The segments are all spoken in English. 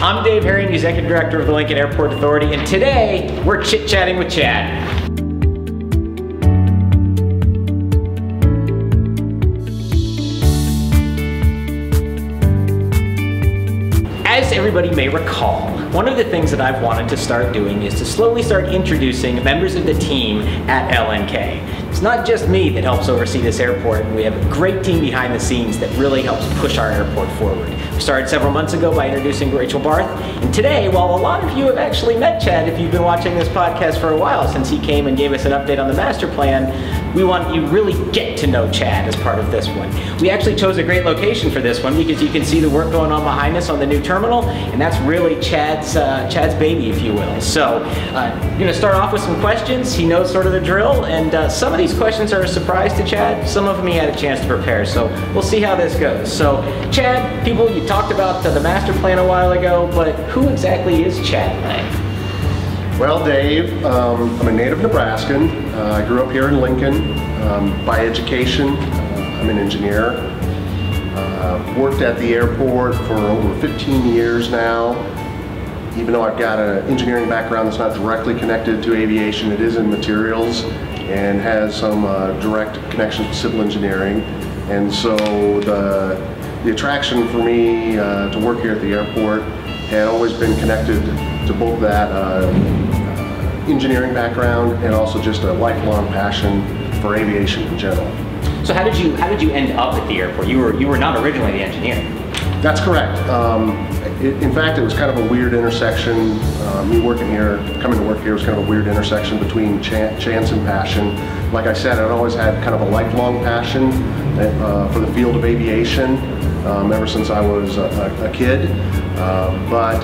I'm Dave Haring, Executive Director of the Lincoln Airport Authority, and today we're chit-chatting with Chad. As everybody may recall, one of the things that I've wanted to start doing is to slowly start introducing members of the team at LNK. It's not just me that helps oversee this airport, and we have a great team behind the scenes that really helps push our airport forward. We started several months ago by introducing Rachel Barth, and today, while a lot of you have actually met Chad if you've been watching this podcast for a while since he came and gave us an update on the master plan, we want you to really get to know Chad as part of this one. We actually chose a great location for this one because you can see the work going on behind us on the new terminal, and that's really Chad's baby, if you will. So I'm going to start off with some questions. He knows sort of the drill, and some of these questions are a surprise to Chad. Some of them he had a chance to prepare, so we'll see how this goes. So Chad, people, you talked about the master plan a while ago, but who exactly is Chad Lang? Well, Dave, I'm a native Nebraskan. I grew up here in Lincoln. By education, I'm an engineer. Worked at the airport for over 15 years now. Even though I've got an engineering background that's not directly connected to aviation, it is in materials and has some direct connection to civil engineering. And so the attraction for me to work here at the airport had always been connected to both that engineering background and also just a lifelong passion for aviation in general. So how did you end up at the airport? You were not originally the engineer. That's correct. In fact, it was kind of a weird intersection. Me coming to work here was kind of a weird intersection between chance and passion. Like I said, I'd always had kind of a lifelong passion for the field of aviation ever since I was a kid. But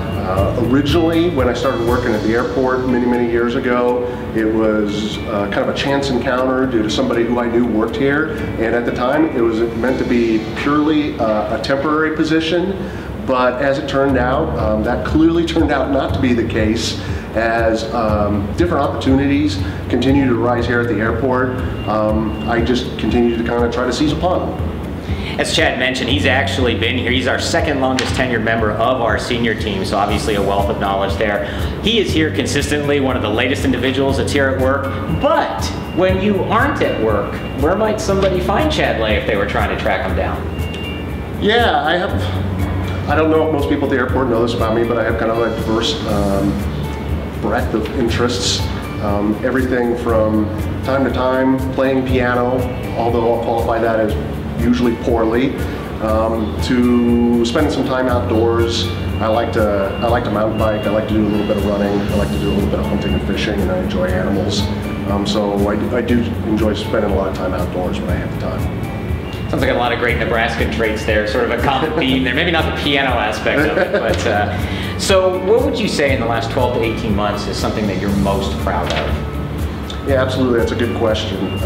originally, when I started working at the airport many years ago, it was kind of a chance encounter due to somebody who I knew worked here. And at the time, it was meant to be purely a temporary position. But as it turned out, that clearly turned out not to be the case. As different opportunities continue to rise here at the airport, I just continue to kind of try to seize upon them. As Chad mentioned, he's actually been here. He's our second longest tenured member of our senior team, so obviously a wealth of knowledge there. He is here consistently, one of the latest individuals that's here at work. But when you aren't at work, where might somebody find Chad Lay if they were trying to track him down? Yeah, I don't know if most people at the airport know this about me, but I have kind of a diverse breadth of interests. Everything from time to time playing piano, although I'll qualify that as usually poorly, to spending some time outdoors. I like to mountain bike. I like to do a little bit of running. I like to do a little bit of hunting and fishing, and I enjoy animals. So I do enjoy spending a lot of time outdoors when I have the time. Sounds like a lot of great Nebraskan traits there, sort of a common theme there. Maybe not the piano aspect of it, but so what would you say in the last 12 to 18 months is something that you're most proud of? Yeah, absolutely. That's a good question.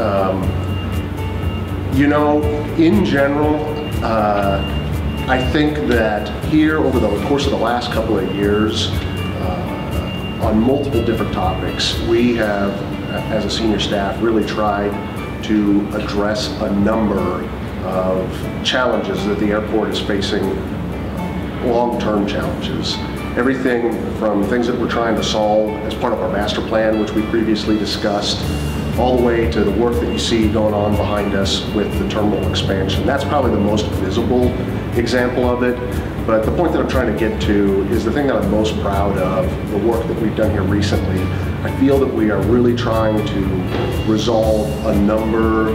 You know, in general, I think that here over the course of the last couple of years, on multiple different topics, we have, as a senior staff, really tried to address a number of challenges that the airport is facing, long-term challenges. Everything from things that we're trying to solve as part of our master plan, which we previously discussed, all the way to the work that you see going on behind us with the terminal expansion. That's probably the most visible example of it. But the point that I'm trying to get to is the thing that I'm most proud of, the work that we've done here recently. I feel that we are really trying to resolve a number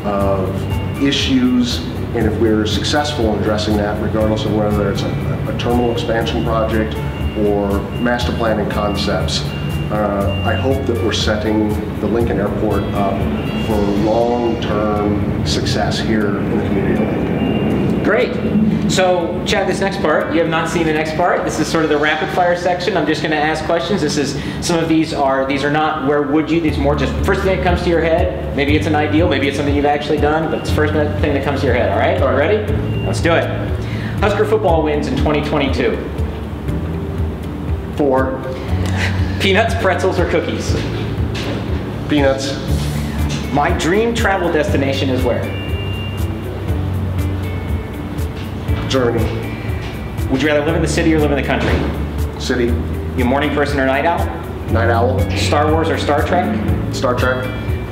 of issues, and if we're successful in addressing that, regardless of whether it's a terminal expansion project or master planning concepts, I hope that we're setting the Lincoln Airport up for long-term success here in the community of Lincoln. Great. So, Chad, this next part, you have not seen the next part. This is sort of the rapid fire section. I'm just going to ask questions. Some of these are not where would you, these are more just first thing that comes to your head. Maybe it's an ideal, maybe it's something you've actually done, but it's the first thing that comes to your head, all right? All right. Ready? Let's do it. Husker football wins in 2022. 4. Peanuts, pretzels, or cookies? Peanuts. My dream travel destination is where? Germany. Would you rather live in the city or live in the country? City. You a morning person or night owl? Night owl. Star Wars or Star Trek? Star Trek.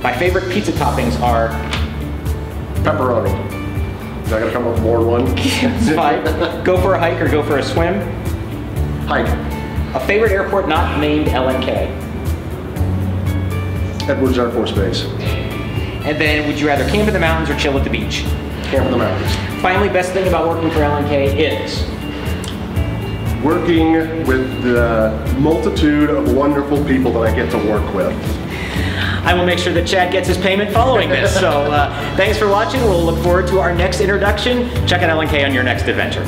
My favorite pizza toppings are... Pepperoni. Is that gonna come up with more than one? It's fine. Go for a hike or go for a swim? Hike. A favorite airport not named LNK? Edwards Air Force Base. And then, would you rather camp in the mountains or chill at the beach? Camp in the mountains. Finally, best thing about working for LNK is? Working with the multitude of wonderful people that I get to work with. I will make sure that Chad gets his payment following this. So thanks for watching. We'll look forward to our next introduction. Check out LNK on your next adventure.